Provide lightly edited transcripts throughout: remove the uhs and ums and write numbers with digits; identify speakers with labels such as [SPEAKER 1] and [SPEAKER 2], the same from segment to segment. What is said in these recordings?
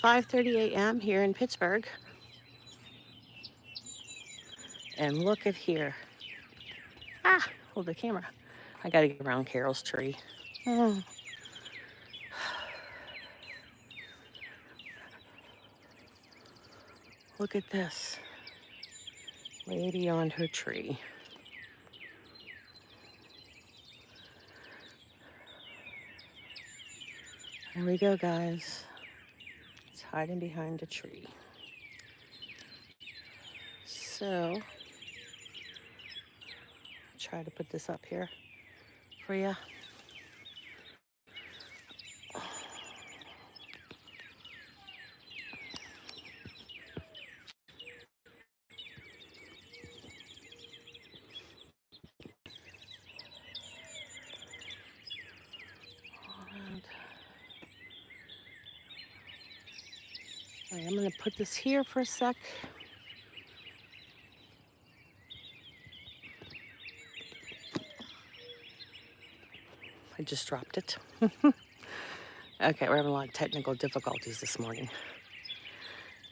[SPEAKER 1] 5:30 a.m. here in Pittsburgh. And look at here. Hold the camera. I gotta get around Carol's tree. Oh. Look at this. Way beyond her tree. There we go, guys. It's hiding behind a tree. So, try to put this up here for you. All right, I'm gonna put this here for a sec. I just dropped it. Okay, we're having a lot of technical difficulties this morning.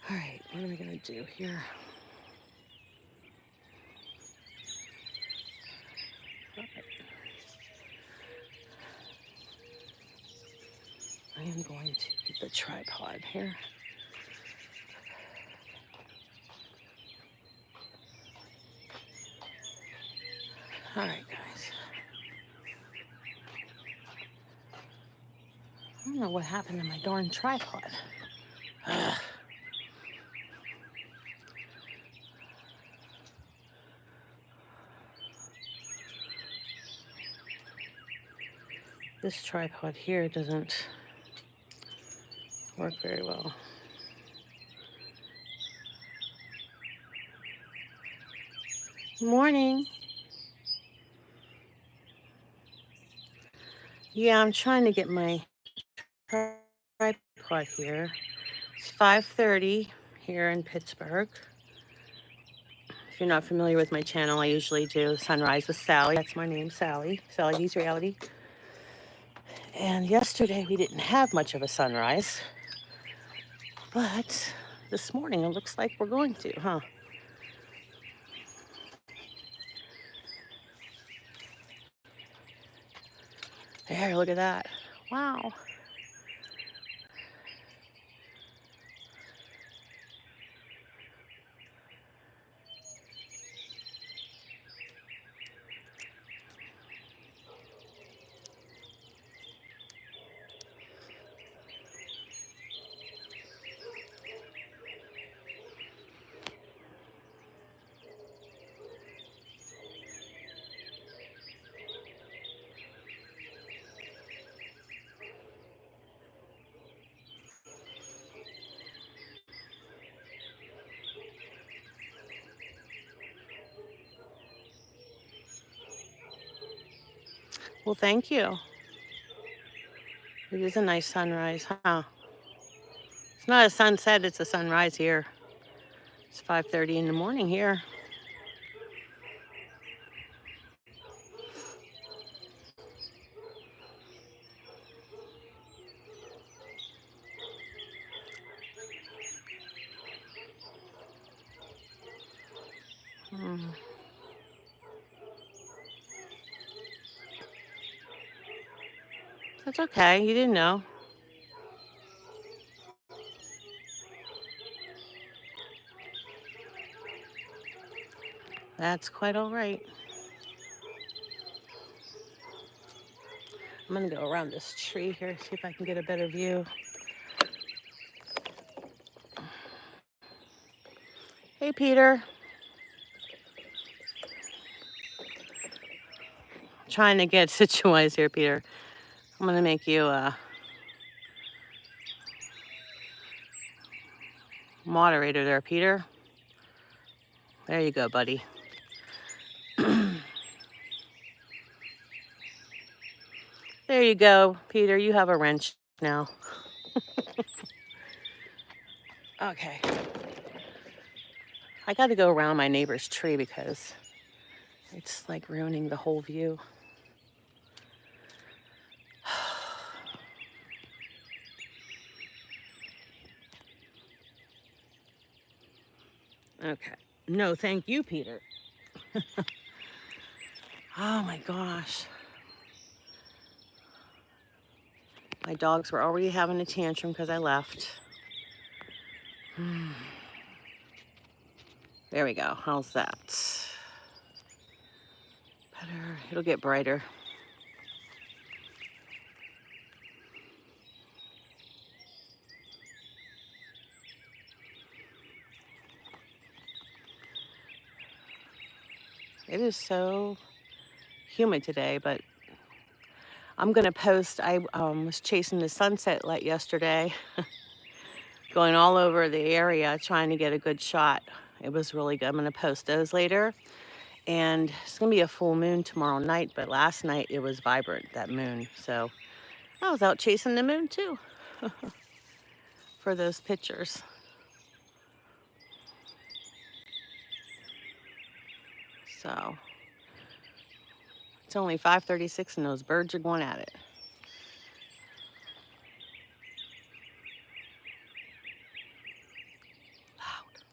[SPEAKER 1] All right, what am I gonna do here? I am going to get the tripod here. All right, guys. I don't know what happened to my darn tripod. Ugh. This tripod here doesn't work very well. Morning. Yeah, I'm trying to get my tripod here. It's 5:30 here in Pittsburgh. If you're not familiar with my channel, I usually do Sunrise with Sally. That's my name, Sally. Sally D's Reality. And yesterday we didn't have much of a sunrise. But this morning it looks like we're going to, huh? There, look at that. Wow. Well, thank you. It is a nice sunrise, huh? It's not a sunset, it's a sunrise here. It's 5:30 in the morning here. That's okay. You didn't know. That's quite all right. I'm gonna go around this tree here, see if I can get a better view. Hey, Peter. I'm trying to get situated here, Peter. I'm gonna make you a moderator there, Peter. There you go, buddy. There you go, Peter. You have a wrench now. Okay. I got to go around my neighbor's tree because it's like ruining the whole view. Okay. No, thank you, Peter. Oh my gosh. My dogs were already having a tantrum because I left. There we go. How's that? Better. It'll get brighter. It is so humid today, but I'm going to post. I was chasing the sunset light yesterday, going all over the area trying to get a good shot. It was really good. I'm going to post those later. And it's going to be a full moon tomorrow night, but last night it was vibrant, that moon. So I was out chasing the moon too for those pictures. So it's only 5:36 and those birds are going at it. Loud.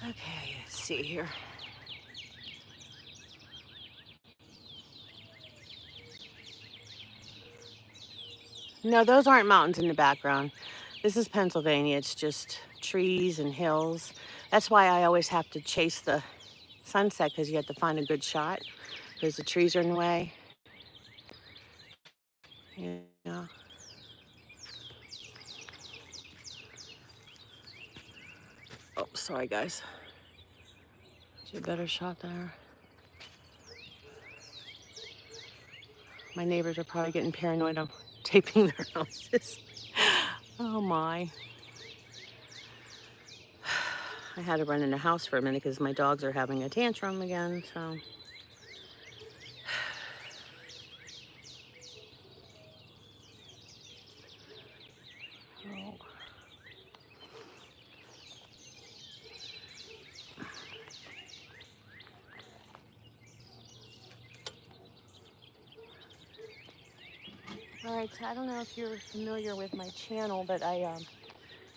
[SPEAKER 1] Okay, let's see here. No, those aren't mountains in the background. This is Pennsylvania. It's just trees and hills. That's why I always have to chase the sunset, because you have to find a good shot because the trees are in the way. Yeah. Oh, sorry, guys. Is there a better shot there? My neighbors are probably getting paranoid. I'm taping their houses. Oh, my. I had to run in the house for a minute because my dogs are having a tantrum again, so. Oh. All right, so I don't know if you're familiar with my channel, but I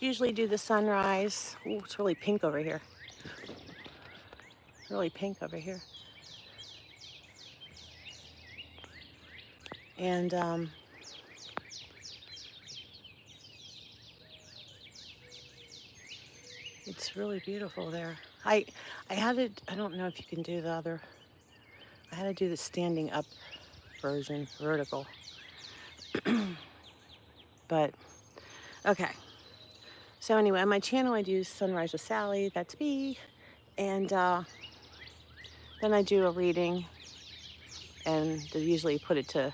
[SPEAKER 1] usually do the sunrise. Oh, it's really pink over here. Really pink over here. And it's really beautiful there. I had it, I don't know if you can do the other, I had to do the standing up version, vertical. But, okay. So anyway, on my channel I do Sunrise with Sally, that's me. And then I do a reading, and they usually put it to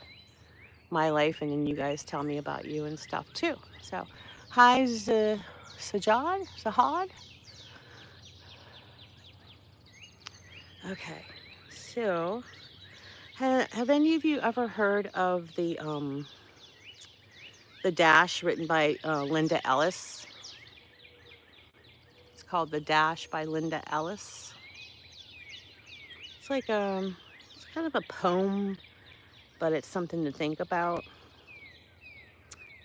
[SPEAKER 1] my life, and then you guys tell me about you and stuff too. So, hi Sahad? Okay, so have any of you ever heard of the Dash written by Linda Ellis? It's called The Dash by Linda Ellis. It's like it's kind of a poem, but it's something to think about.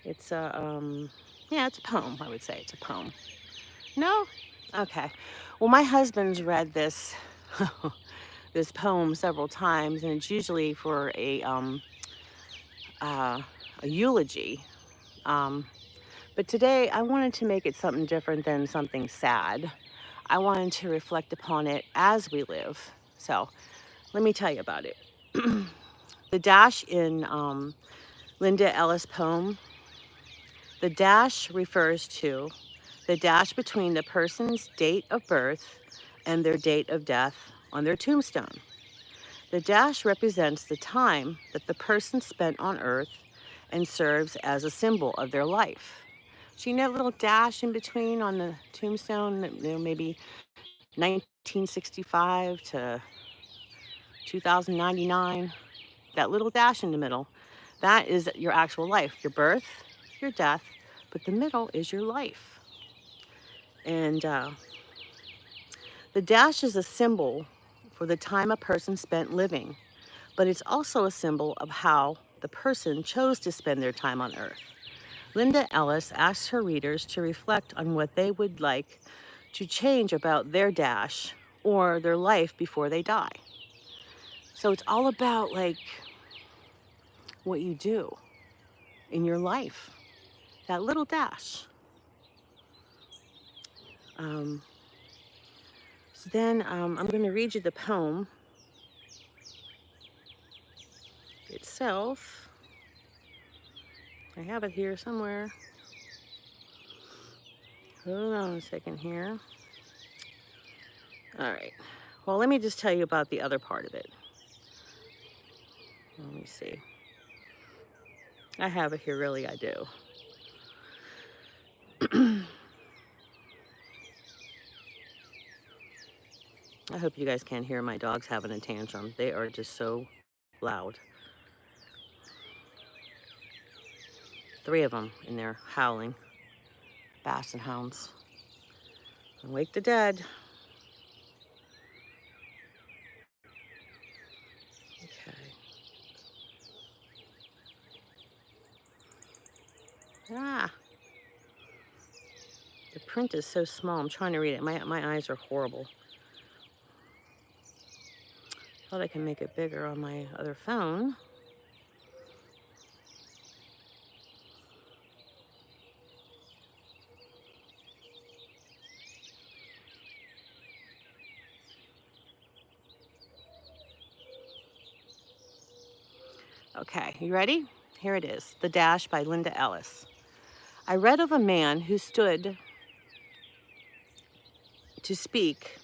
[SPEAKER 1] It's a yeah, it's a poem. I would say it's a poem. No, okay. Well, my husband's read this this poem several times, and it's usually for a eulogy. But today I wanted to make it something different than something sad. I wanted to reflect upon it as we live. So let me tell you about it. The dash in Linda Ellis' poem, the dash refers to the dash between the person's date of birth and their date of death on their tombstone. The dash represents the time that the person spent on earth and serves as a symbol of their life. So you know that little dash in between on the tombstone, maybe 1965 to 2099, that little dash in the middle, that is your actual life, your birth, your death, but the middle is your life. And the dash is a symbol for the time a person spent living, but it's also a symbol of how the person chose to spend their time on earth. Linda Ellis asks her readers to reflect on what they would like to change about their dash or their life before they die. So it's all about like what you do in your life, that little dash. So then I'm going to read you the poem itself. I have it here somewhere. Hold on a second here. All right. Well, let me just tell you about the other part of it. Let me see. I have it here, really, I do. I hope you guys can't hear my dogs having a tantrum. They are just so loud. 3 of them in there howling. Basset hounds. And wake the dead. Okay. Ah. print is so small. I'm trying to read it. My eyes are horrible. Thought I can make it bigger on my other phone. Okay, you ready? Here it is, The Dash by Linda Ellis. I read of a man who stood to speak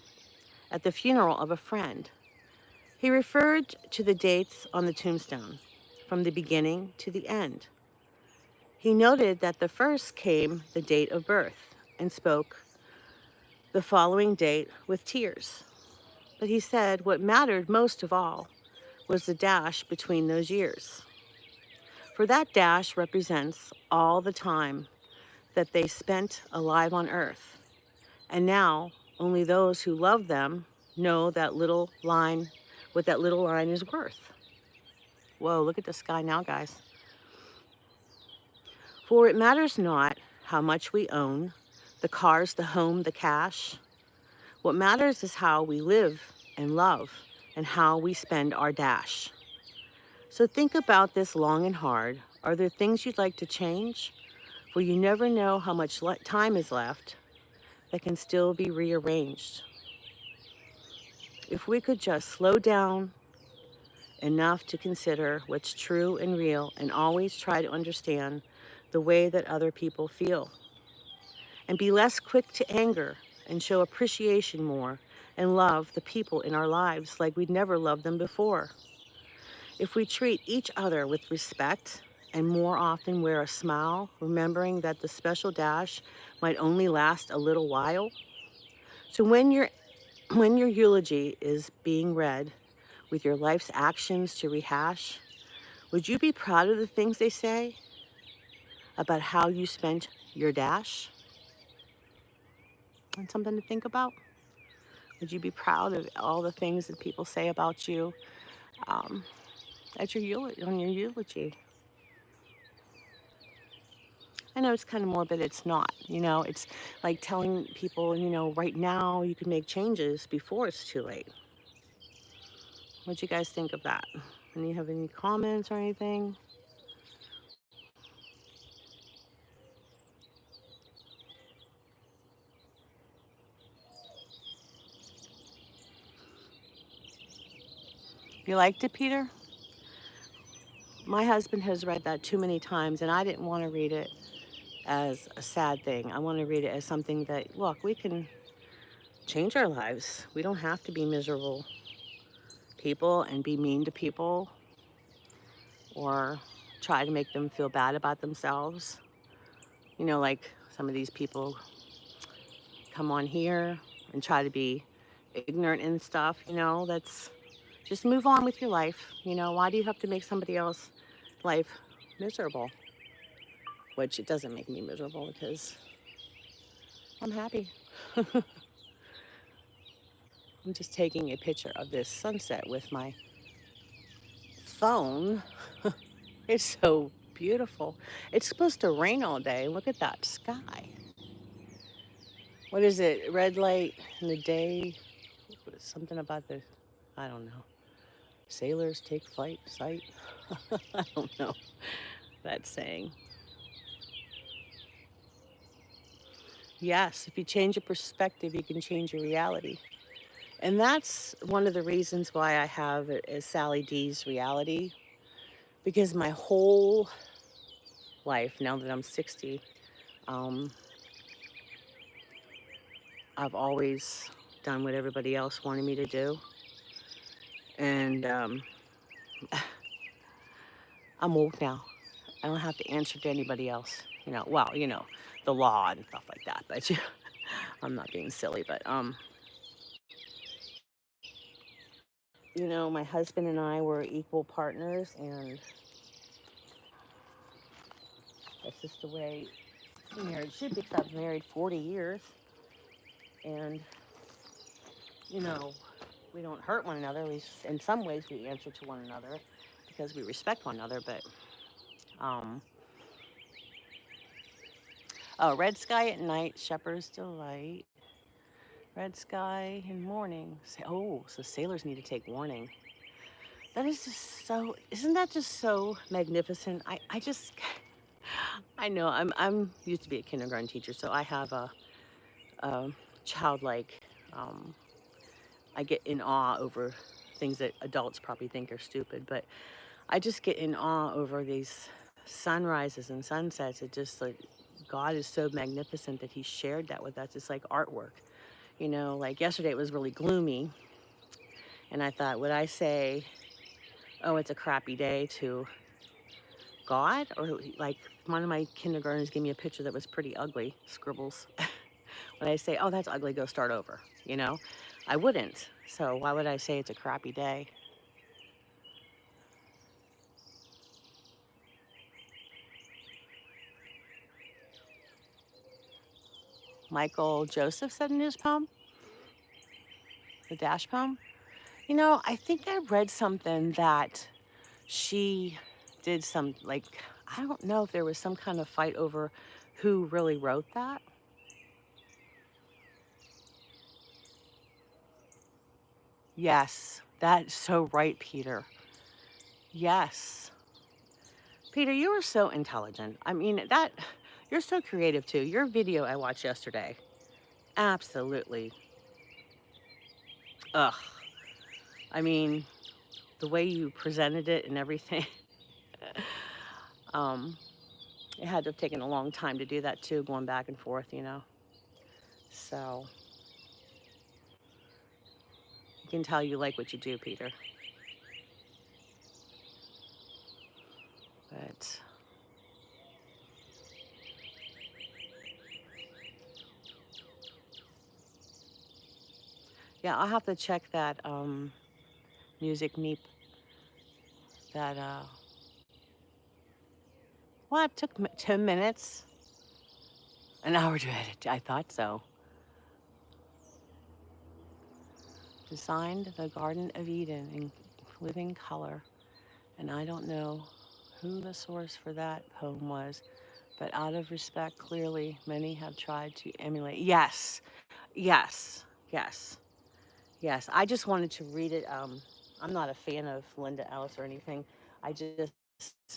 [SPEAKER 1] at the funeral of a friend. He referred to the dates on the tombstone, from the beginning to the end. He noted that the first came the date of birth and spoke the following date with tears. But he said what mattered most of all was the dash between those years. For that dash represents all the time that they spent alive on earth. And now only those who love them know that little line, what that little line is worth. Whoa, look at the sky now, guys. For it matters not how much we own, the cars, the home, the cash. What matters is how we live and love and how we spend our dash. So think about this long and hard. Are there things you'd like to change? For you never know how much time is left that can still be rearranged. If we could just slow down enough to consider what's true and real and always try to understand the way that other people feel. And be less quick to anger and show appreciation more and love the people in our lives like we'd never loved them before. If we treat each other with respect and more often wear a smile, remembering that the special dash might only last a little while. So when your eulogy is being read with your life's actions to rehash, would you be proud of the things they say about how you spent your dash? And something to think about. Would you be proud of all the things that people say about you at your on your eulogy? I know it's kind of morbid. It's not. It's like telling people, right now you can make changes before it's too late. What do you guys think of that? And you have any comments or anything? You liked it, Peter? My husband has read that too many times, and I didn't want to read it as a sad thing. I want to read it as something that, look, we can change our lives. We don't have to be miserable people and be mean to people or try to make them feel bad about themselves. Like some of these people come on here and try to be ignorant and stuff, that's just move on with your life. Why do you have to make somebody else's life miserable? Which it doesn't make me miserable because I'm happy. I'm just taking a picture of this sunset with my phone. It's so beautiful. It's supposed to rain all day. Look at that sky. What is it? Red light in the day? Something about I don't know. Sailors take flight, sight. I don't know that saying. Yes, if you change your perspective, you can change your reality. And that's one of the reasons why I have it as Sally D's reality. Because my whole life, now that I'm 60, I've always done what everybody else wanted me to do. And I'm woke now. I don't have to answer to anybody else. The law and stuff like that. But I'm not being silly. But, my husband and I were equal partners. And that's just the way marriage should be. Because I've been married 40 years. And, we don't hurt one another. At least in some ways we answer to one another because we respect one another. But Oh, red sky at night, shepherd's delight. Red sky in morning. Oh, so sailors need to take warning. That is just so, isn't that just so magnificent? I just, I know I'm used to be a kindergarten teacher, so I have a childlike, um, I get in awe over things that adults probably think are stupid, but I just get in awe over these sunrises and sunsets. It just like, God is so magnificent that he shared that with us. It's like artwork. You know, like yesterday it was really gloomy, and I thought, would I say, oh, it's a crappy day to God? Or like one of my kindergartners gave me a picture that was pretty ugly, scribbles. Would I say, oh, that's ugly, go start over? You know, I wouldn't. So why would I say it's a crappy day? Michael Joseph said in his poem, the Dash poem. You know, I think I read something that she did some, like, I don't know if there was some kind of fight over who really wrote that. Yes, that's so right, Peter. Yes. Peter, you are so intelligent. I mean, that, you're so creative too. Your video I watched yesterday, absolutely. Ugh. I mean, the way you presented it and everything. um, it had to have taken a long time to do that too, going back and forth, you know. So you can tell you like what you do, Peter. But yeah, I'll have to check that music meep. That what took 10 minutes, an hour to edit. I thought so. Designed the Garden of Eden in living color, and I don't know who the source for that poem was, but out of respect, clearly many have tried to emulate. Yes, yes, yes, yes. I just wanted to read it. I'm not a fan of Linda Ellis or anything. I just,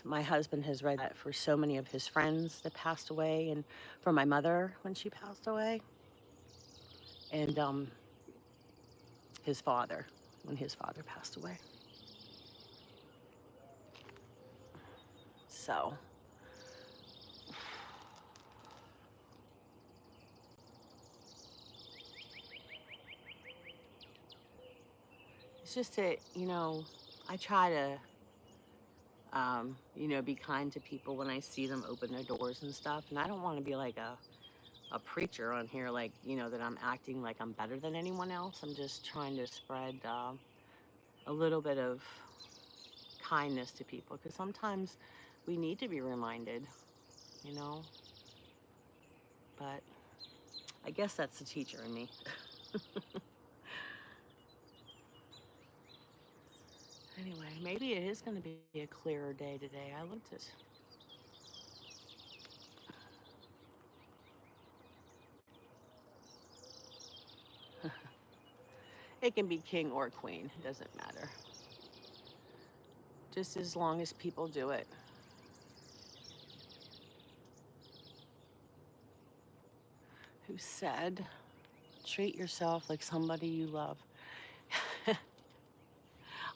[SPEAKER 1] my husband has read that for so many of his friends that passed away, and for my mother when she passed away, and his father when his father passed away. So it's just that, you know, I try to, you know, be kind to people when I see them open their doors and stuff. And I don't want to be like a preacher on here, like, you know, that I'm acting like I'm better than anyone else. I'm just trying to spread a little bit of kindness to people because sometimes we need to be reminded, you know. But I guess that's the teacher in me. Anyway, maybe it is going to be a clearer day today. I looked at. It can be king or queen, it doesn't matter. Just as long as people do it. Who said, treat yourself like somebody you love?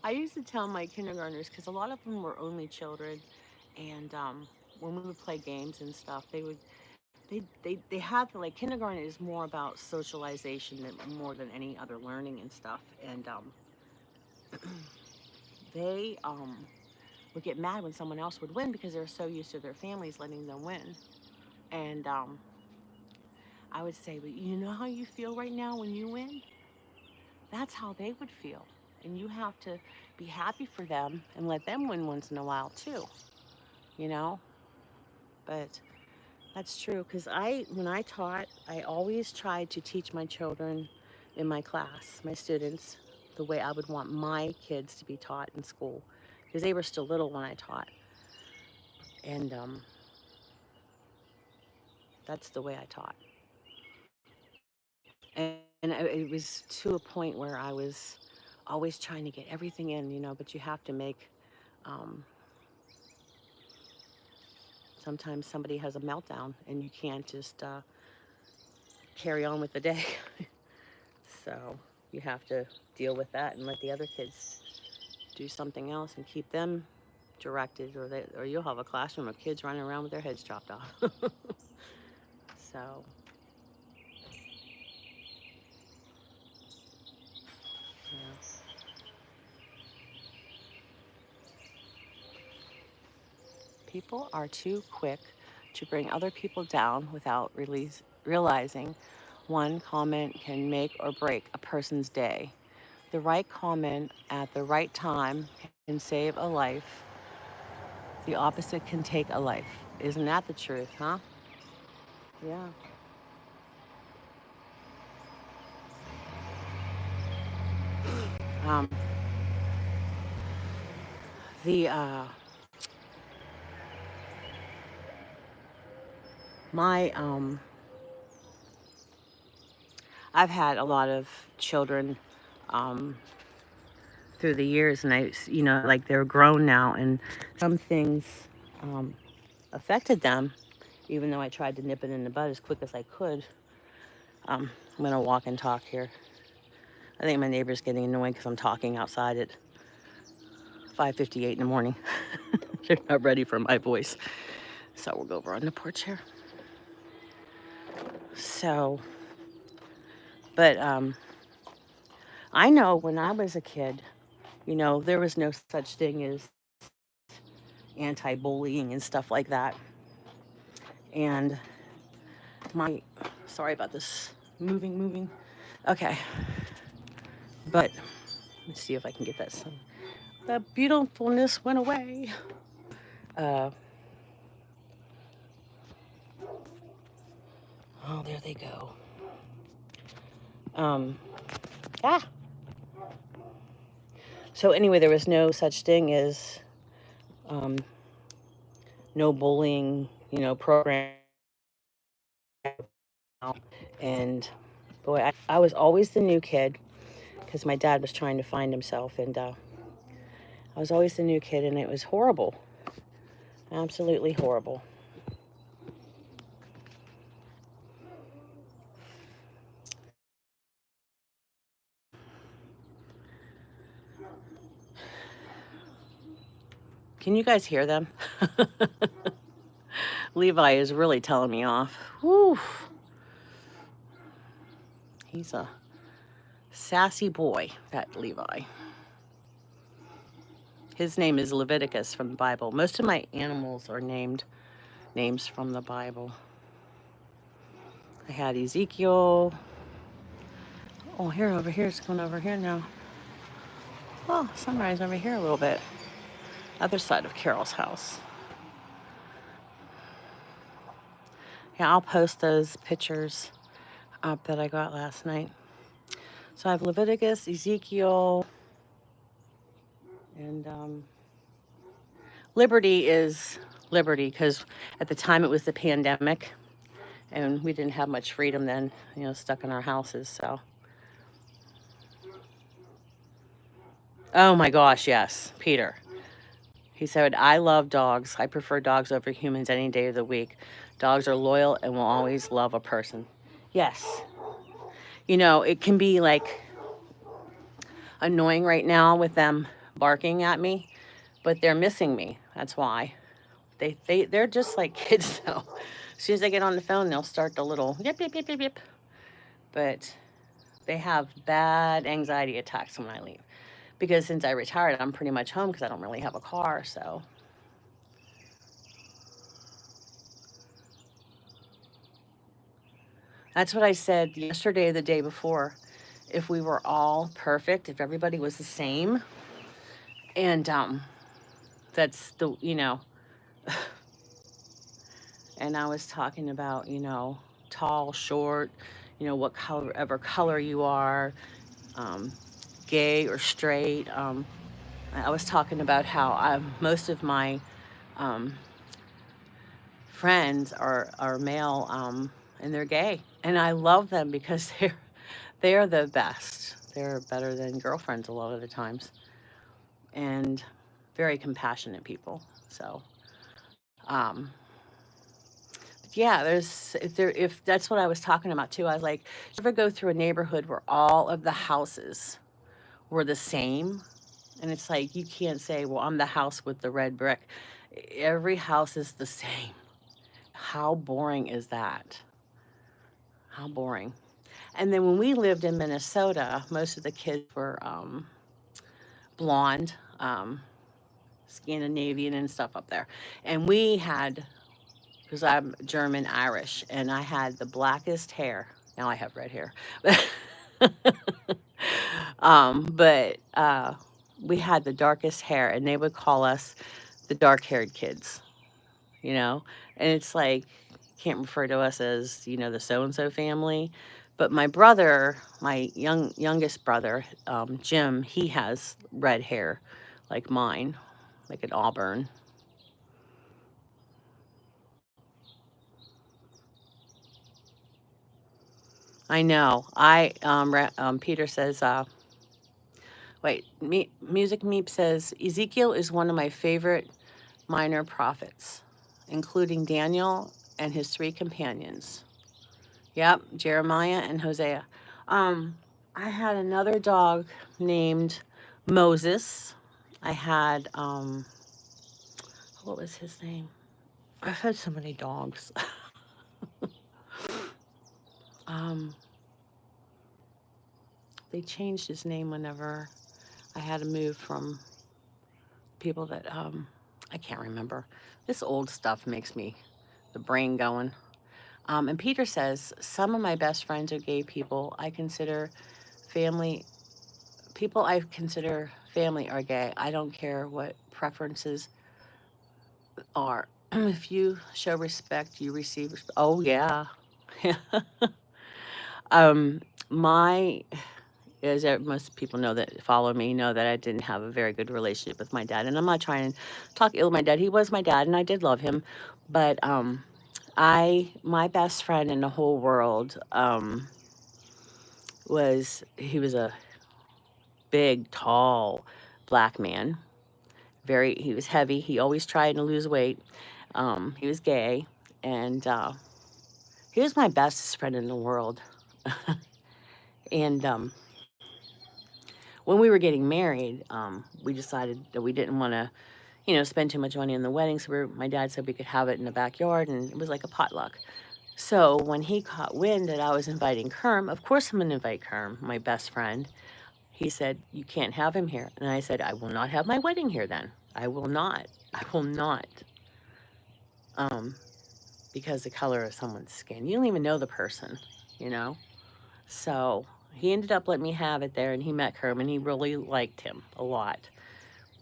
[SPEAKER 1] I used to tell my kindergartners, because a lot of them were only children, and when we would play games and stuff, they have, like, kindergarten is more about socialization than more than any other learning and stuff, and they would get mad when someone else would win because they're so used to their families letting them win. And I would say, but you know how you feel right now when you win? That's how they would feel. And you have to be happy for them and let them win once in a while too, you know? But that's true because when I taught, I always tried to teach my children in my class, my students, the way I would want my kids to be taught in school because they were still little when I taught. And That's the way I taught. And it was to a point where I was always trying to get everything in, but you have to make, um, sometimes somebody has a meltdown and you can't just carry on with the day. So you have to deal with that and let the other kids do something else and keep them directed, or you'll have a classroom of kids running around with their heads chopped off. So, yeah. People are too quick to bring other people down without realizing one comment can make or break a person's day. The right comment at the right time can save a life. The opposite can take a life. Isn't that the truth, huh? Yeah. Um, the my I've had a lot of children um, through the years, and like they're grown now, and some things um, affected them, even though I tried to nip it in the bud as quick as I could. I'm gonna walk and talk here. I think my neighbor's getting annoyed because I'm talking outside at 5:58 in the morning. They're not ready for my voice. So we'll go over on the porch here. So, but I know when I was a kid, there was no such thing as anti-bullying and stuff like that. And sorry about this, moving. Okay, but let's see if I can get that sun. The beautifulness went away. Oh, there they go. Ah. So anyway, there was no such thing as no bullying, program. And boy, I was always the new kid because my dad was trying to find himself, and I was always the new kid, and it was horrible, absolutely horrible. Can you guys hear them? Levi is really telling me off. Whew. He's a sassy boy, that Levi. His name is Leviticus from the Bible. Most of my animals are names from the Bible. I had Ezekiel. Oh, over here. It's going over here now. Oh, sunrise over here a little bit. Other side of Carol's house. Yeah, I'll post those pictures up that I got last night. So I have Leviticus, Ezekiel, and Liberty is Liberty because at the time it was the pandemic and we didn't have much freedom then, stuck in our houses. So, oh my gosh, yes, Peter. He said, I love dogs. I prefer dogs over humans any day of the week. Dogs are loyal and will always love a person. Yes. It can be like annoying right now with them barking at me, but they're missing me. That's why. They're just like kids, though. As soon as they get on the phone, they'll start the little yip, yip, yip, yip, yip. But they have bad anxiety attacks when I leave. Because since I retired, I'm pretty much home because I don't really have a car, so. That's what I said yesterday or the day before. If we were all perfect, if everybody was the same, and that's and I was talking about, tall, short, what color you are, gay or straight. I was talking about how most of my friends are male, and they're gay, and I love them because they're the best. They're better than girlfriends a lot of the times, and very compassionate people. So, um, yeah, if that's what I was talking about too. I was like, you ever go through a neighborhood where all of the houses were the same? And it's like you can't say, well, I'm the house with the red brick. Every house is the same. How boring is that? How boring. And then when we lived in Minnesota, most of the kids were blonde, Scandinavian and stuff up there. And we had, because I'm German Irish, and I had the blackest hair. Now I have red hair. But we had the darkest hair, and they would call us the dark haired kids, you know? And it's like, can't refer to us as, the so and so family. But my brother, my youngest brother, Jim, he has red hair like mine, like an auburn. I know. Peter says, wait, Music Meep says, Ezekiel is one of my favorite minor prophets, including Daniel and his three companions. Yep, Jeremiah and Hosea. Um, I had another dog named Moses. I had, what was his name? I've had so many dogs. um, they changed his name whenever I had to move from people that, I can't remember. This old stuff makes me, the brain going. And Peter says, some of my best friends are gay people. Family, people I consider family are gay. I don't care what preferences are. If you show respect, you receive. Oh yeah, um, my most people know that follow me know that I didn't have a very good relationship with my dad, and I'm not trying to talk ill of my dad. He was my dad, and I did love him, but my best friend in the whole world he was a big, tall, black man. He was heavy. He always tried to lose weight. He was gay, and he was my bestest friend in the world. And when we were getting married, we decided that we didn't want to, spend too much money on the wedding. So my dad said we could have it in the backyard, and it was like a potluck. So when he caught wind that I was inviting Kerm, of course I'm going to invite Kerm, my best friend. He said, you can't have him here. And I said, I will not have my wedding here then. I will not. I will not. Um, because the color of someone's skin. You don't even know the person, you know? So he ended up letting me have it there, and he met Kerm, and he really liked him a lot.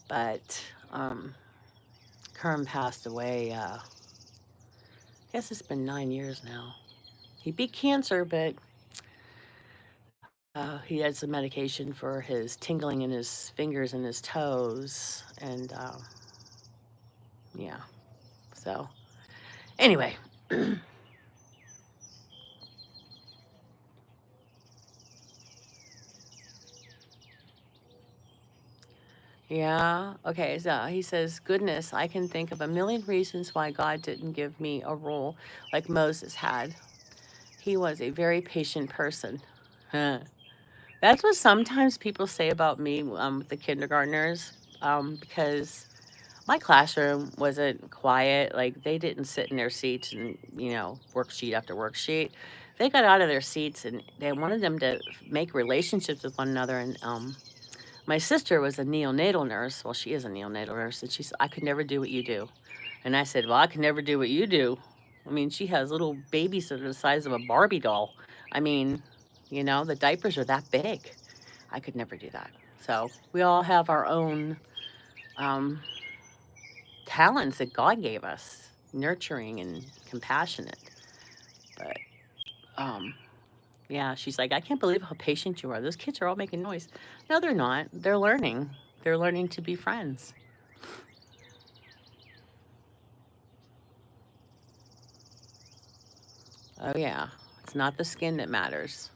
[SPEAKER 1] But Kerm passed away, I guess it's been 9 years now. He beat cancer, but he had some medication for his tingling in his fingers and his toes. And yeah, so anyway. Yeah. Okay. So he says, goodness, I can think of a million reasons why God didn't give me a role like Moses had. He was a very patient person. Huh. That's what sometimes people say about me with the kindergartners, because my classroom wasn't quiet. Like they didn't sit in their seats and, worksheet after worksheet. They got out of their seats and they wanted them to make relationships with one another. And my sister was a neonatal nurse. Well, she is a neonatal nurse. And she said, I could never do what you do. And I said, well, I can never do what you do. I mean, she has little babies that are the size of a Barbie doll. I mean, the diapers are that big. I could never do that. So we all have our own um, talents that God gave us, nurturing and compassionate. But yeah, she's like, I can't believe how patient you are. Those kids are all making noise. No, they're not. They're learning. They're learning to be friends. Oh, yeah. It's not the skin that matters.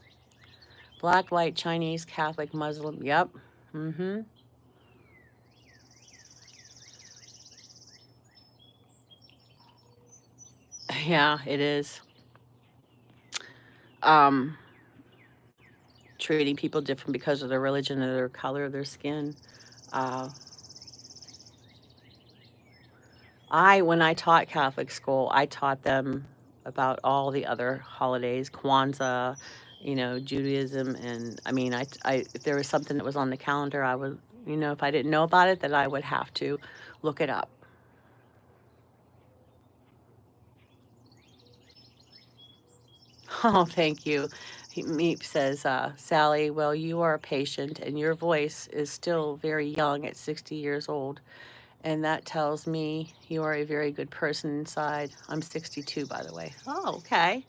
[SPEAKER 1] Black, white, Chinese, Catholic, Muslim. Yep. Mm-hmm. Yeah, it is. Um, Treating people different because of their religion or their color of their skin. Uh, when I taught Catholic school, I taught them about all the other holidays, Kwanzaa, Judaism, and I mean, if there was something that was on the calendar, I would, if I didn't know about it, then I would have to look it up. Oh, thank you. Meep says, Sally, well, you are a patient and your voice is still very young at 60 years old. And that tells me you are a very good person inside. I'm 62, by the way. Oh, okay.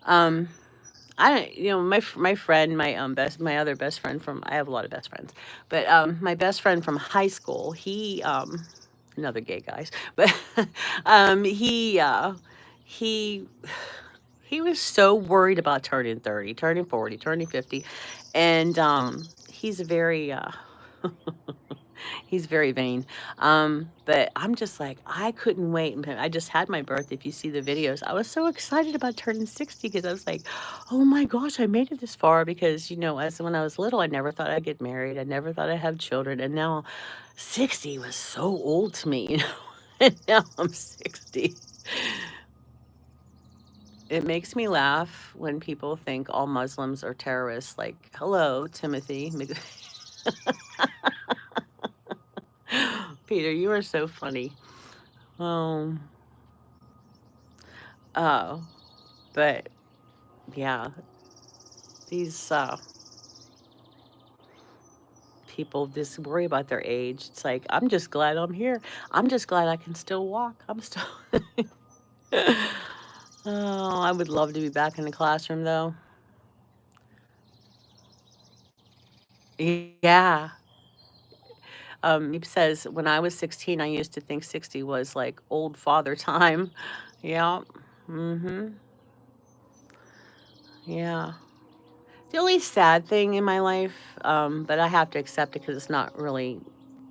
[SPEAKER 1] Um, I don't, my friend, my other best friend from, I have a lot of best friends, but my best friend from high school, another gay guys, but he he was so worried about turning 30, turning 40, turning 50, and he's very he's very vain. But I'm just like, I couldn't wait. I just had my birthday. If you see the videos, I was so excited about turning 60 because I was like, oh my gosh, I made it this far. Because, as when I was little, I never thought I'd get married. I never thought I'd have children. And now 60 was so old to me, and now I'm 60. It makes me laugh when people think all Muslims are terrorists. Like, hello, Timothy. Peter, you are so funny. Um, oh, but yeah, these people just worry about their age. It's like, I'm just glad I'm here. I'm just glad I can still walk. I'm still. Oh, I would love to be back in the classroom though. Yeah. He says, when I was 16, I used to think 60 was like old father time. Yeah. Mm-hmm. Yeah. The only sad thing in my life, but I have to accept it because it's not really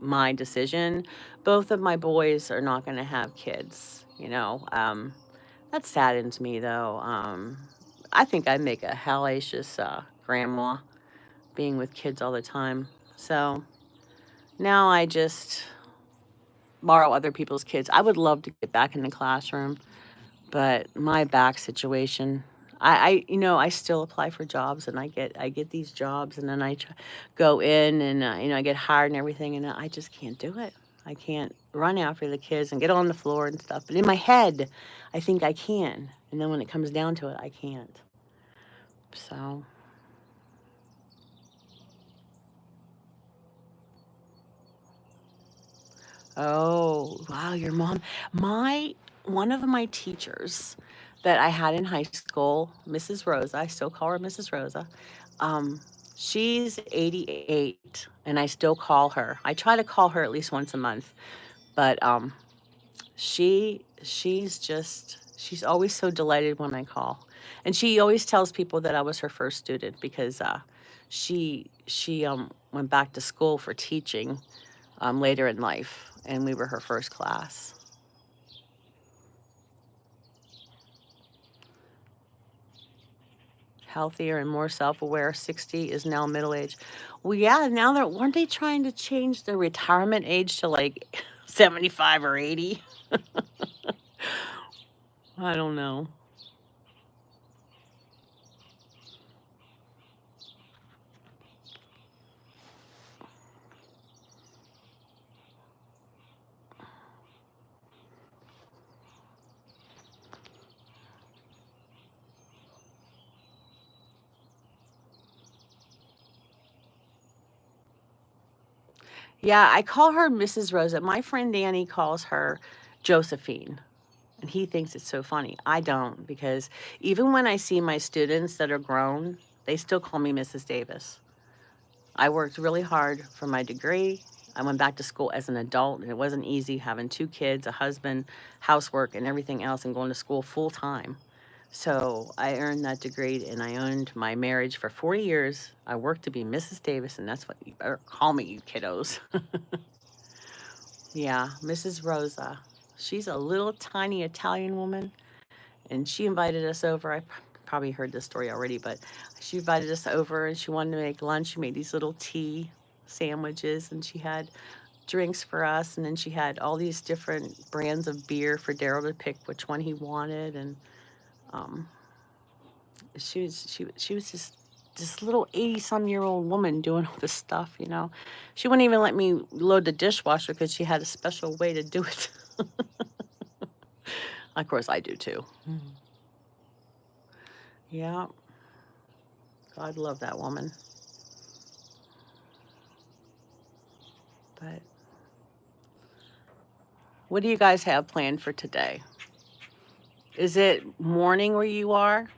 [SPEAKER 1] my decision. Both of my boys are not going to have kids. That saddens me though. I think I make a hellacious grandma being with kids all the time. So now I just borrow other people's kids. I would love to get back in the classroom, but my back situation, I still apply for jobs and I get these jobs and then go in and I get hired and everything and I just can't do it. I can't run after the kids and get on the floor and stuff. But in my head, I think I can. And then when it comes down to it, I can't. So, oh, wow, your mom. My One of my teachers that I had in high school, Mrs. Rosa, I still call her Mrs. Rosa. Um, she's 88 and I still call her. I try to call her at least once a month, but she's always so delighted when I call. And she always tells people that I was her first student because she went back to school for teaching later in life, and we were her first class. Healthier and more self-aware. 60 is now middle age. Well, yeah, now they're weren't they trying to change the retirement age to like 75 or 80? I don't know. Yeah, I call her Mrs. Rosa. My friend Danny calls her Josephine, and he thinks it's so funny. I don't, because even when I see my students that are grown, they still call me Mrs. Davis. I worked really hard for my degree. I went back to school as an adult, and it wasn't easy having two kids, a husband, housework, and everything else, and going to school full time. So I earned that degree and I owned my marriage for 40 years. I worked to be Mrs. Davis, and that's what you better call me, you kiddos. Yeah, Mrs. Rosa. She's a little tiny Italian woman, and she invited us over. Probably heard this story already, but she invited us over and she wanted to make lunch. She made these little tea sandwiches and she had drinks for us. And then she had all these different brands of beer for Daryl to pick which one he wanted. And um, she was just this little 80-some-year-old woman doing all this stuff, you know. She wouldn't even let me load the dishwasher because she had a special way to do it. Of course, I do too. Yeah, God love that woman. But what do you guys have planned for today? Is it morning where you are?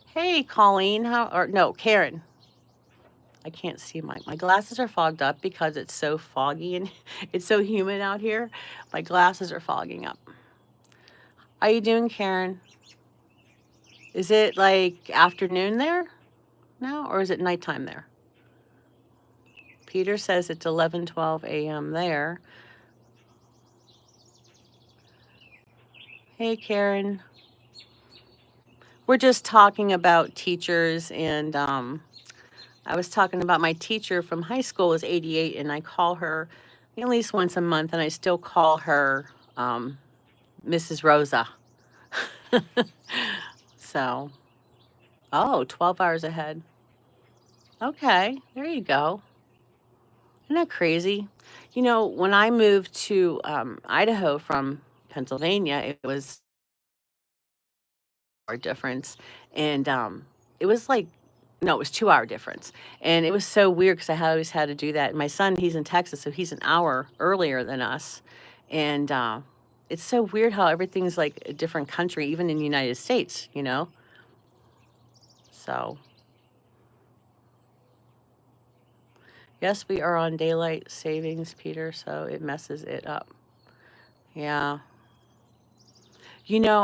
[SPEAKER 1] Hey, Colleen, how or no, Karen. I can't see my glasses are fogged up because it's so foggy and it's so humid out here. My glasses are fogging up. How you doing, Karen? Is it like afternoon there now or is it nighttime there? Peter says it's 11:12 a.m. there. Hey, Karen. We're just talking about teachers and I was talking about my teacher from high school is 88 and I call her at least once a month and I still call her Mrs. Rosa. So, oh, 12 hours ahead. Okay, there you go. Isn't that crazy? You know, when I moved to Idaho from Pennsylvania, it was a difference. And it was like, no, it was 2 hour difference. And it was so weird because I always had to do that. My son, he's in Texas, so he's an hour earlier than us. And it's so weird how everything's like a different country, even in the United States, you know? So, yes, we are on daylight savings, Peter, so it messes it up. Yeah. You know,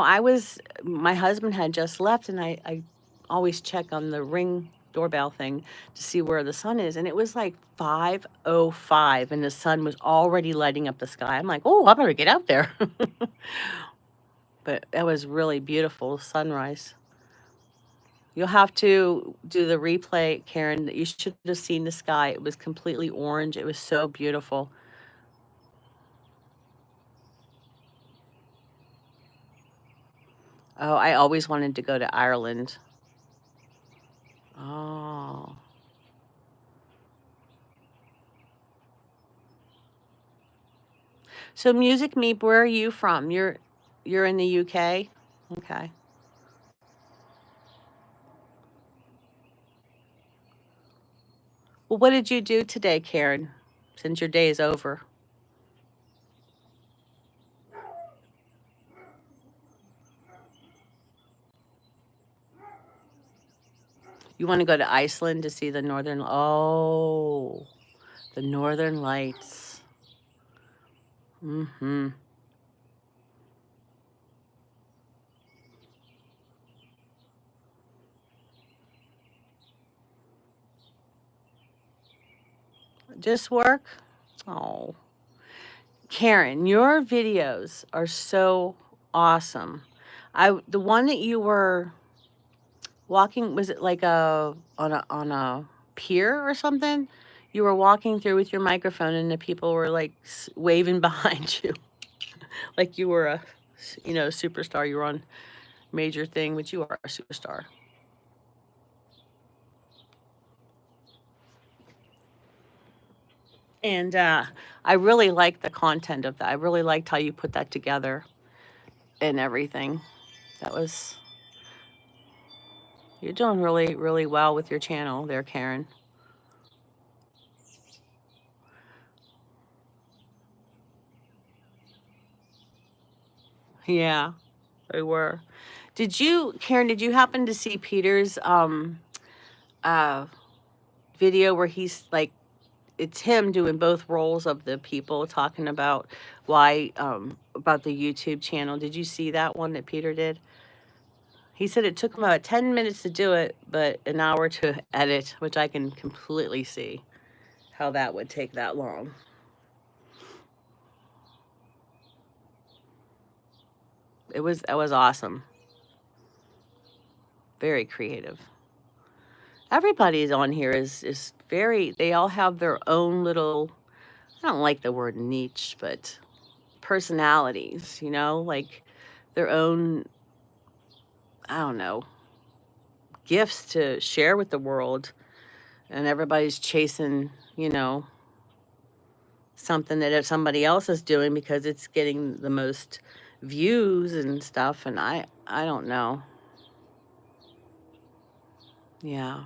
[SPEAKER 1] my husband had just left, and I always check on the Ring doorbell thing to see where the sun is, and it was like 5:05, and the sun was already lighting up the sky. I'm like, oh, I better get out there. But that was really beautiful sunrise. You'll have to do the replay, Karen. You should have seen the sky. It was completely orange. It was so beautiful. Oh, I always wanted to go to Ireland. Oh. So Music Meep, where are you from? You're in the UK? Okay. Well, what did you do today, Karen, since your day is over? You want to go to Iceland to see the the Northern Lights. Mm-hmm. Just work? Oh. Karen, your videos are so awesome. The one that you were walking, was it like on a pier or something? You were walking through with your microphone and the people were like waving behind you like you were superstar. You were on major thing, but you are a superstar. And I really liked the content of that. I really liked how you put that together and everything. That was You're doing really, really well with your channel there, Karen. Yeah, they were. Karen, did you happen to see Peter's uh video where he's like it's him doing both roles of the people talking about why about the YouTube channel. Did you see that one that Peter did? He said it took him about 10 minutes to do it, but an hour to edit, which I can completely see how that would take that long. That was awesome. Very creative. Everybody's on here is very, they all have their own little, I don't like the word niche, but personalities, like their own, I don't know, gifts to share with the world. And everybody's chasing, something that somebody else is doing because it's getting the most views and stuff. And I don't know. Yeah.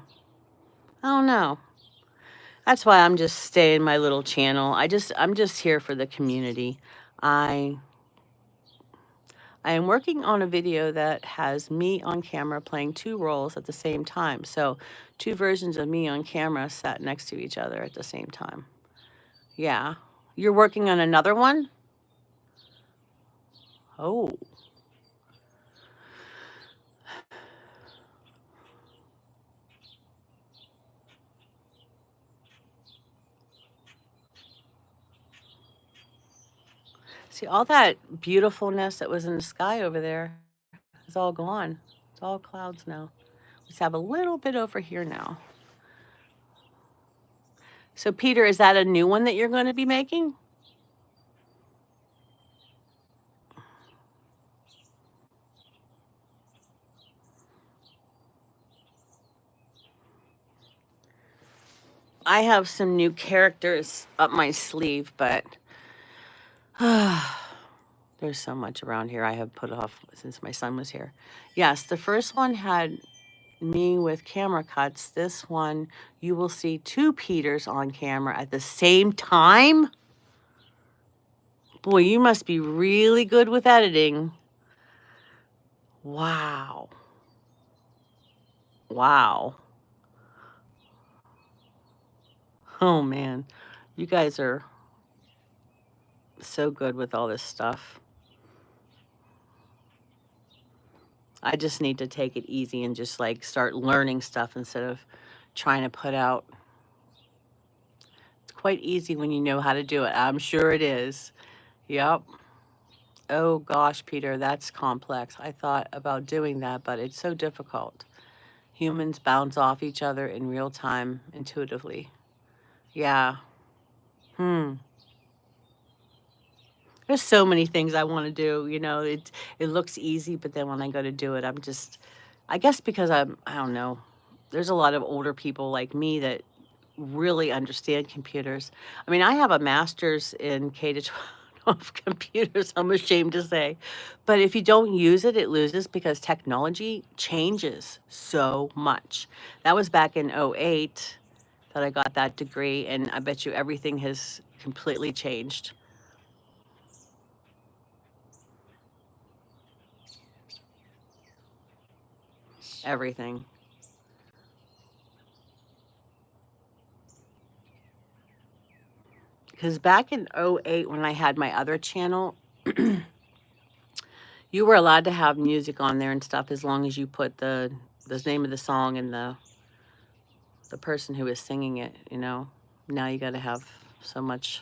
[SPEAKER 1] I don't know. That's why I'm just staying my little channel. I'm just here for the community. I am working on a video that has me on camera playing two roles at the same time. So two versions of me on camera sat next to each other at the same time. Yeah. You're working on another one? Oh. See, all that beautifulness that was in the sky over there is all gone. It's all clouds now. We just have a little bit over here now. So, Peter, is that a new one that you're going to be making? I have some new characters up my sleeve, but there's so much around here I have put off since my son was here. Yes, the first one had me with camera cuts. This one, you will see two Peters on camera at the same time. Boy, you must be really good with editing. Wow. Wow. Oh, man. You guys are so good with all this stuff. I just need to take it easy and just like start learning stuff instead of trying to put out. It's quite easy when you know how to do it. I'm sure it is. Yep. Oh gosh, Peter, that's complex. I thought about doing that, but it's so difficult. Humans bounce off each other in real time intuitively. Yeah. There's so many things I want to do. It looks easy, but then when I go to do it, I guess because I don't know. There's a lot of older people like me that really understand computers. I mean, I have a master's in K to 12 computers, I'm ashamed to say. But if you don't use it, it loses because technology changes so much. That was back in '08 that I got that degree, and I bet you everything has completely changed. Everything. Because back in '08, when I had my other channel, you were allowed to have music on there and stuff as long as you put the name of the song and the person who is singing it. Now you got to have so much.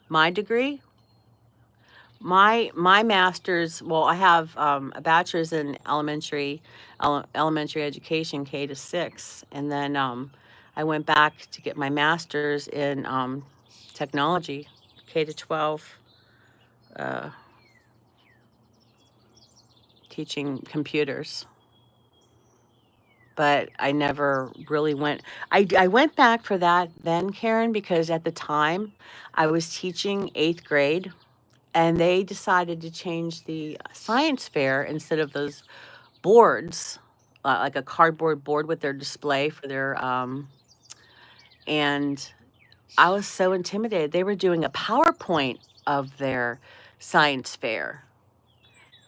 [SPEAKER 1] My degree, my master's. Well, I have a bachelor's in elementary education, K to 6, and then I went back to get my master's in technology, K to 12, teaching computers. But I never really went. I went back for that then, Karen, because at the time I was teaching 8th grade, and they decided to change the science fair instead of those boards, like a cardboard board with their display for their and I was so intimidated. They were doing a PowerPoint of their science fair.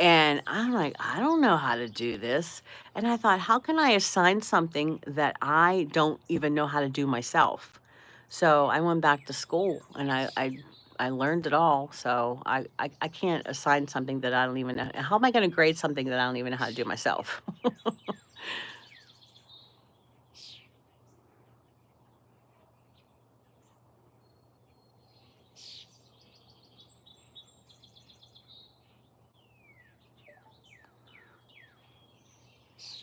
[SPEAKER 1] And I'm like, I don't know how to do this. And I thought, how can I assign something that I don't even know how to do myself? So I went back to school and I learned it all. So I can't assign something that I don't even know. How am I going to grade something that I don't even know how to do myself?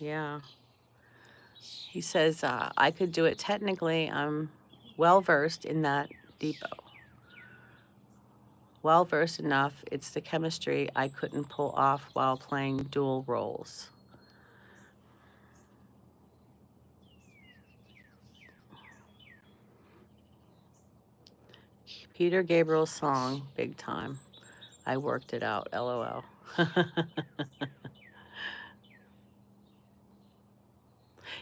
[SPEAKER 1] Yeah. He says, I could do it technically. I'm well versed in that depot. Well versed enough. It's the chemistry I couldn't pull off while playing dual roles. Peter Gabriel's song, Big Time. I worked it out, LOL.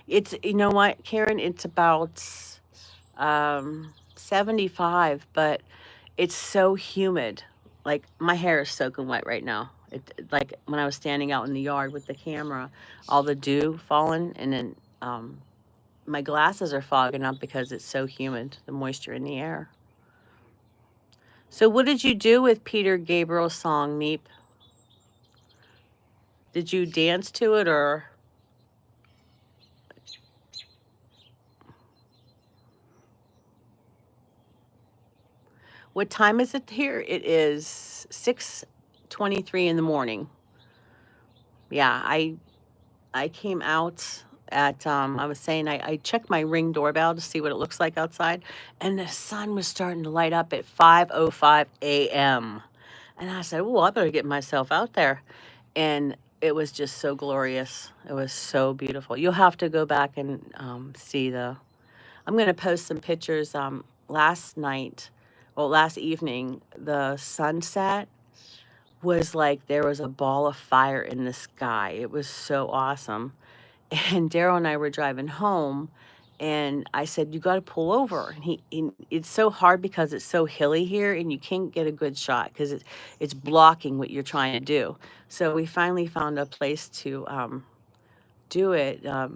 [SPEAKER 1] It's, you know what, Karen, it's about 75, but it's so humid. Like my hair is soaking wet right now. Like when I was standing out in the yard with the camera, all the dew falling, and then my glasses are fogging up because it's so humid, the moisture in the air. So what did you do with Peter Gabriel's song, Meep? Did you dance to it or what time is it here? It is 6:23 in the morning. Yeah, I came out at I was saying I checked my Ring doorbell to see what it looks like outside, and the sun was starting to light up at 5:05 a.m. And I said, "Oh, I better get myself out there." And it was just so glorious. It was so beautiful. You'll have to go back and see the. I'm going to post some pictures. Last night, well, last evening, the sunset was like there was a ball of fire in the sky. It was so awesome. And Daryl and I were driving home, and I said, "You got to pull over." And it's so hard because it's so hilly here, and you can't get a good shot because it's blocking what you're trying to do. So we finally found a place to do it. I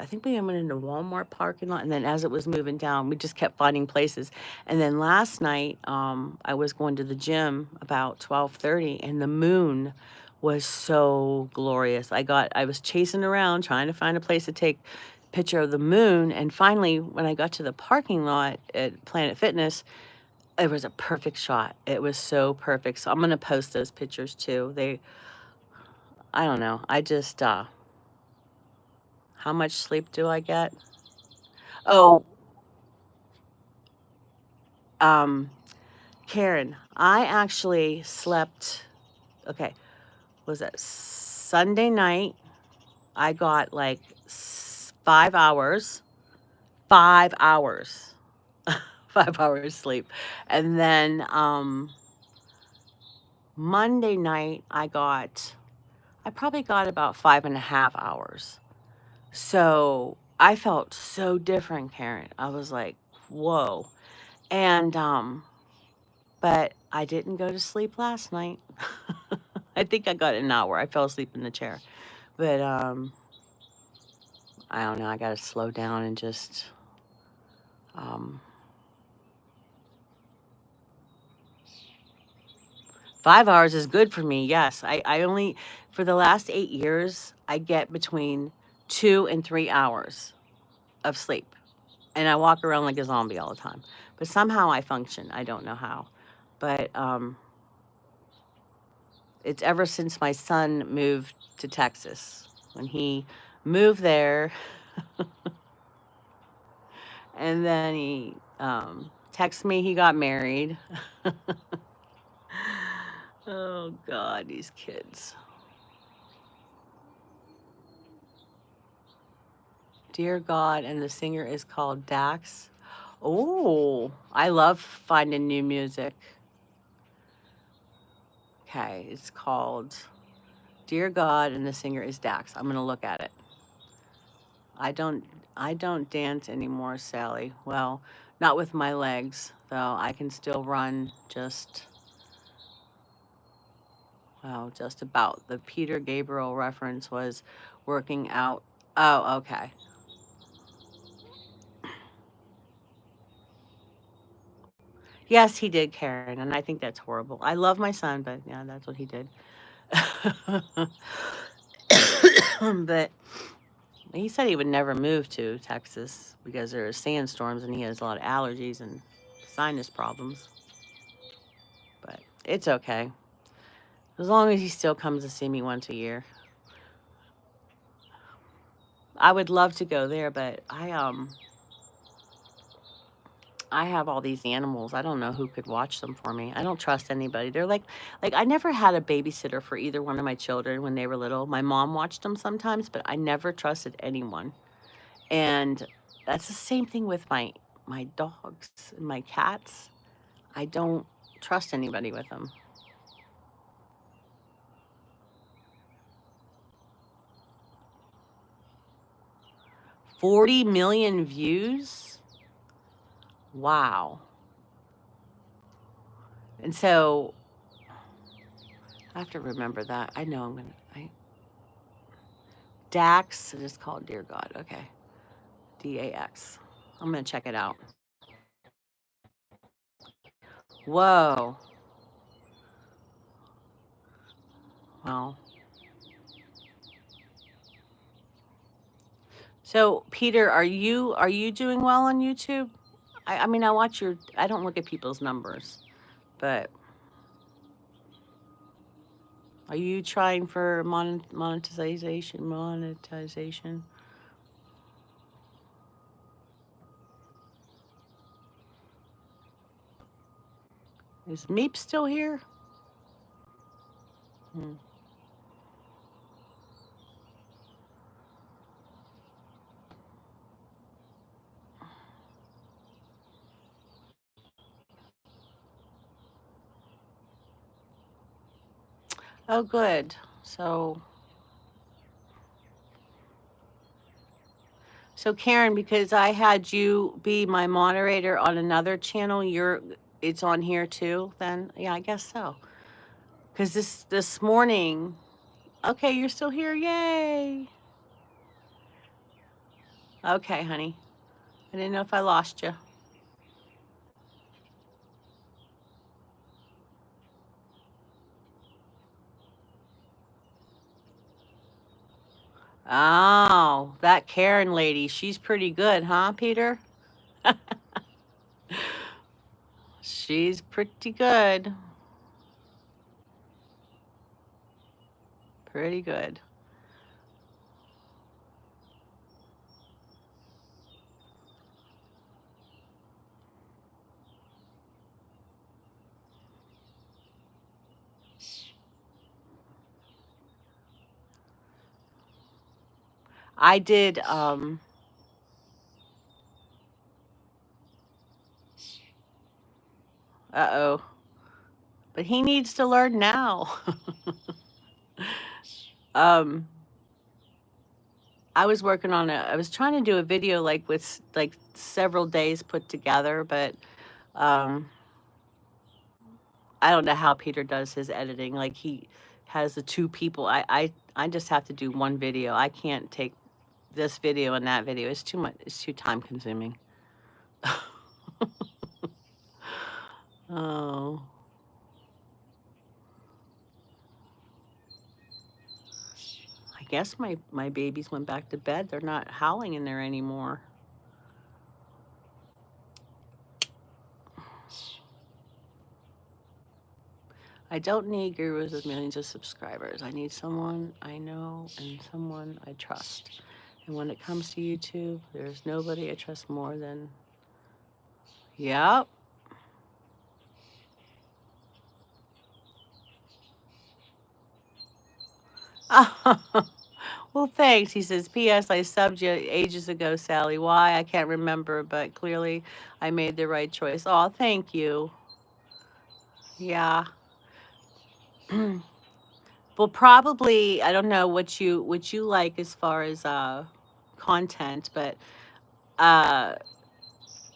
[SPEAKER 1] think we went into Walmart parking lot, and then as it was moving down, we just kept finding places. And then last night, I was going to the gym about 12:30, and the moon was so glorious. I was chasing around trying to find a place to take a picture of the moon, and finally, when I got to the parking lot at Planet Fitness, it was a perfect shot. It was so perfect. So I'm gonna post those pictures too. I don't know. How much sleep do I get? Oh, um, Karen, I actually slept, okay, was it Sunday night? I got like 5 hours, 5 hours, 5 hours sleep. And then Monday night, I probably got about 5.5 hours. So I felt so different, Karen. I was like, whoa. And but I didn't go to sleep last night. I think I got an hour. I fell asleep in the chair. But I don't know. I got to slow down and just um 5 hours is good for me. Yes. I only for the last 8 years I get between 2 and 3 hours of sleep. And I walk around like a zombie all the time. But somehow I function. I don't know how. But it's ever since my son moved to Texas. When he moved there, and then he texted me he got married. Oh God, these kids. Dear God, and the singer is called Dax. Oh, I love finding new music. Okay, it's called Dear God, and the singer is Dax. I'm gonna look at it. I don't I don't dance anymore, Sally. Well, not with my legs, though. I can still run just Oh, just about. The Peter Gabriel reference was working out. Oh, okay. Yes, he did, Karen, and I think that's horrible. I love my son, but yeah, that's what he did. But he said he would never move to Texas because there are sandstorms and he has a lot of allergies and sinus problems. But it's okay. As long as he still comes to see me once a year. I would love to go there, but I have all these animals. I don't know who could watch them for me. I don't trust anybody. They're like I never had a babysitter for either one of my children when they were little. My mom watched them sometimes, but I never trusted anyone. And that's the same thing with my dogs and my cats. I don't trust anybody with them. 40 million views? Wow. And so I have to remember that. I know I'm gonna Dax, I just called Dear God. Okay. DAX. I'm gonna check it out. Whoa. Well. So Peter, are you doing well on YouTube? I mean I watch your I don't look at people's numbers, but are you trying for monetization? Monetization? Is Meep still here? Hmm. Oh, good. So Karen, because I had you be my moderator on another channel, it's on here too. Then yeah, I guess so. Because this morning, okay, you're still here. Yay. Okay, honey. I didn't know if I lost you. Oh, that Karen lady, she's pretty good, huh, Peter? She's pretty good. Pretty good. I did, uh-oh. But he needs to learn now. um, I was working on I was trying to do a video like with like several days put together, but um, I don't know how Peter does his editing. Like he has the two people. I just have to do one video. I can't take this video and that video. It's too much. It's too time consuming. Oh, I guess my babies went back to bed. They're not howling in there anymore. I don't need gurus with millions of subscribers. I need someone I know and someone I trust. And when it comes to YouTube, there's nobody I trust more than. Yep. Well, thanks. He says, P.S. I subbed you ages ago, Sally. Why? I can't remember, but clearly I made the right choice. Oh, thank you. Yeah. Well, probably I don't know what you like as far as content, but uh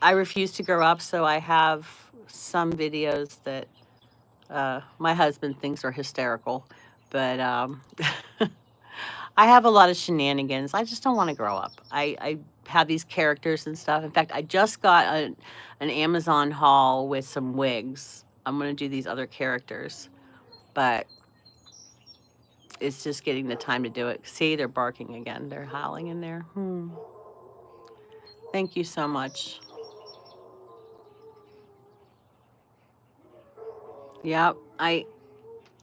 [SPEAKER 1] I refuse to grow up, so I have some videos that my husband thinks are hysterical. But I have a lot of shenanigans. I just don't want to grow up. I have these characters and stuff. In fact, I just got an Amazon haul with some wigs. I'm going to do these other characters, but it's just getting the time to do it. See, they're barking again. They're howling in there. Thank you so much. Yep. I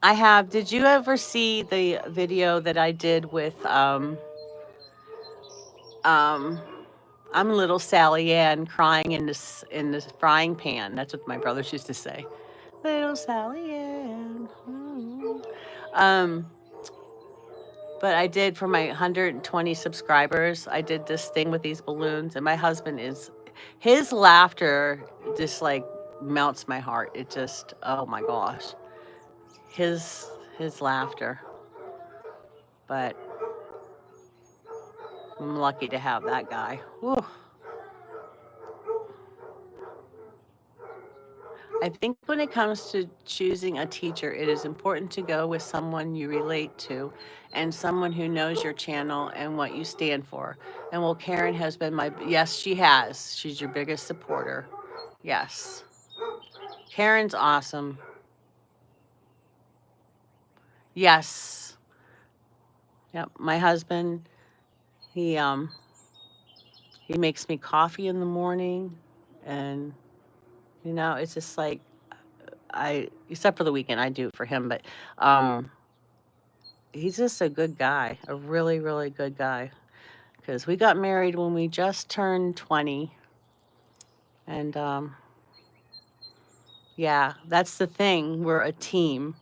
[SPEAKER 1] have. Did you ever see the video that I did with I'm little Sally Ann crying in this frying pan. That's what my brothers used to say. Little Sally Ann. But I did for my 120 subscribers. I did this thing with these balloons, and my husband is his laughter just like melts my heart. It just, oh my gosh, his laughter. But I'm lucky to have that guy. Whew. I think when it comes to choosing a teacher, it is important to go with someone you relate to and someone who knows your channel and what you stand for. And well, Karen has been yes, she has. She's your biggest supporter. Yes. Karen's awesome. Yes. Yep. My husband, he makes me coffee in the morning, and it's just like except for the weekend, I do it for him, but he's just a good guy, a really, really good guy. Because we got married when we just turned 20. And yeah, that's the thing. We're a team.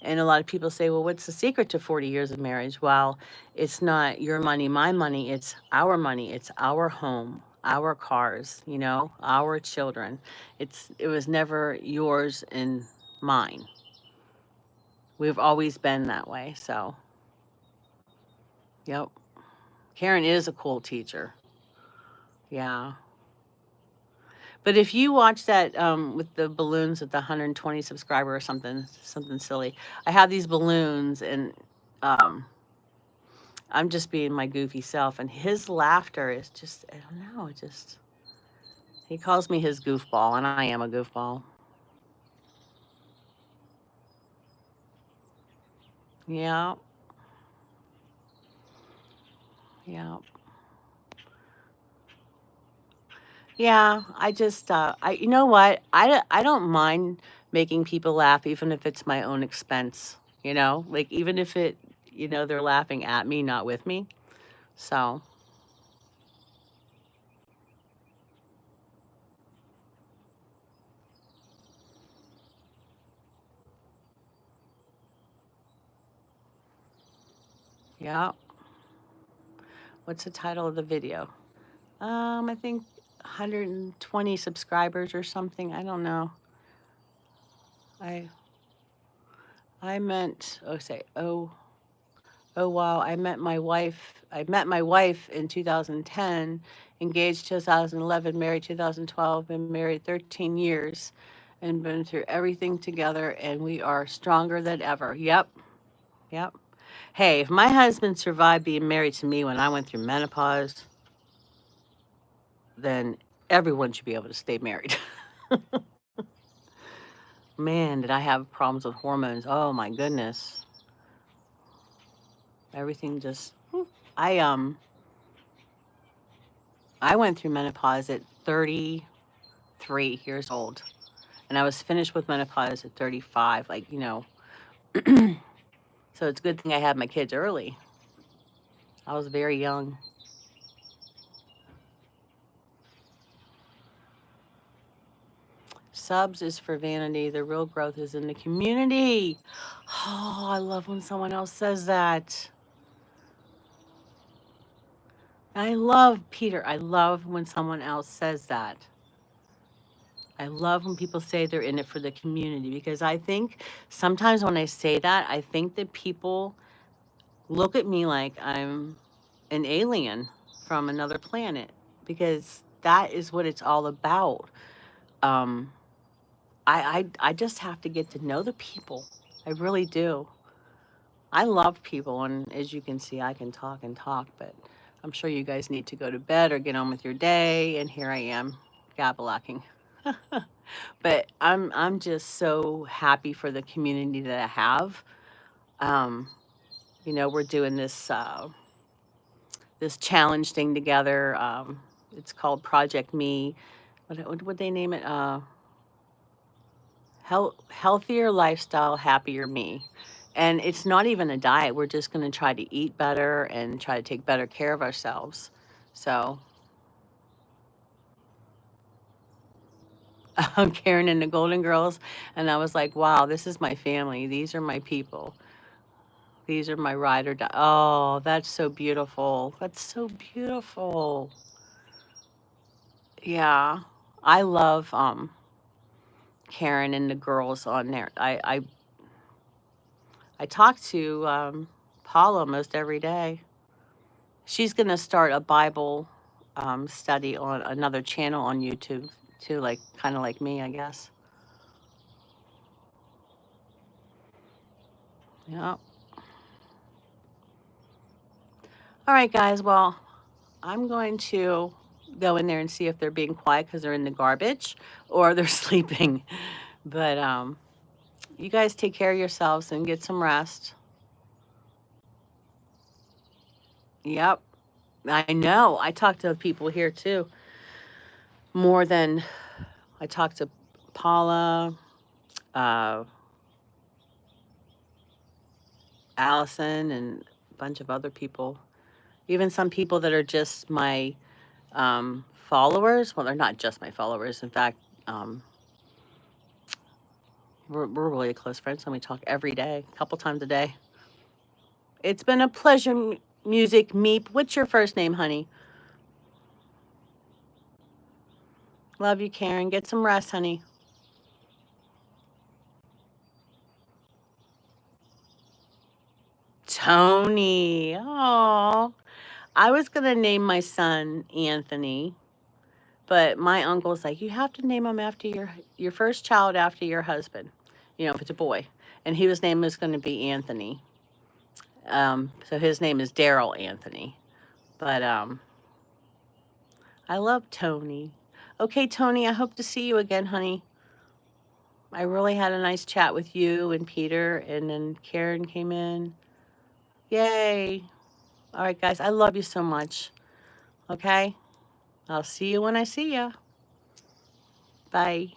[SPEAKER 1] And a lot of people say, well, what's the secret to 40 years of marriage? Well, it's not your money, my money. It's our money. It's our home, our cars, our children. It was never yours and mine. We've always been that way. So, yep. Karen is a cool teacher. Yeah. But if you watch that with the balloons at the 120 subscriber or something silly, I have these balloons, and I'm just being my goofy self, and his laughter is just, I don't know, he calls me his goofball, and I am a goofball. Yeah. Yeah. Yeah, you know what? I don't mind making people laugh, even if it's my own expense, like even if they're laughing at me, not with me. So, yeah. What's the title of the video? I think 120 subscribers or something. I don't know. I meant, wow, I met my wife in 2010, engaged 2011, married 2012, been married 13 years, and been through everything together, and we are stronger than ever. Yep. Yep. Hey, if my husband survived being married to me when I went through menopause, then everyone should be able to stay married. Man, did I have problems with hormones. Oh my goodness. Everything just I went through menopause at 33 years old, and I was finished with menopause at 35, so it's a good thing I had my kids early. I was very young. Subs is for vanity. The real growth is in the community. Oh, I love when someone else says that. I love, Peter, I love when someone else says that. I love when people say they're in it for the community, because I think sometimes when I say that, I think that people look at me like I'm an alien from another planet, because that is what it's all about. Um, I just have to get to know the people. I really do. I love people, and as you can see, I can talk and talk, but I'm sure you guys need to go to bed or get on with your day, and here I am, gabbling. But I'm just so happy for the community that I have. Um, we're doing this challenge thing together. It's called Project Me. What would they name it? Healthier lifestyle, happier me. And it's not even a diet. We're just going to try to eat better and try to take better care of ourselves. So, I'm Karen and the Golden Girls, and I was like, wow, this is my family. These are my people. These are my ride or die. Oh, that's so beautiful. That's so beautiful. Yeah. I love Karen and the girls on there. I talk to Paula almost every day. She's gonna start a Bible study on another channel on YouTube too, like kind of like me, I guess. Yeah. All right, guys. Well, I'm going to go in there and see if they're being quiet because they're in the garbage or they're sleeping. But you guys take care of yourselves and get some rest. Yep. I know. I talk to people here too. More than I talk to Paula, uh, Allison, and a bunch of other people. Even some people that are just my followers. Well, they're not just my followers. In fact, um, we're really close friends and we talk every day, a couple times a day. It's been a pleasure, Music Meep. What's your first name, honey? Love you, Karen. Get some rest, honey. Tony. Oh, I was going to name my son Anthony, but my uncle's like, you have to name him after your first child after your husband, if it's a boy. And his name was going to be Anthony. So his name is Daryl Anthony. But I love Tony. Okay, Tony, I hope to see you again, honey. I really had a nice chat with you and Peter, and then Karen came in. Yay. All right, guys, I love you so much. Okay? I'll see you when I see you. Bye.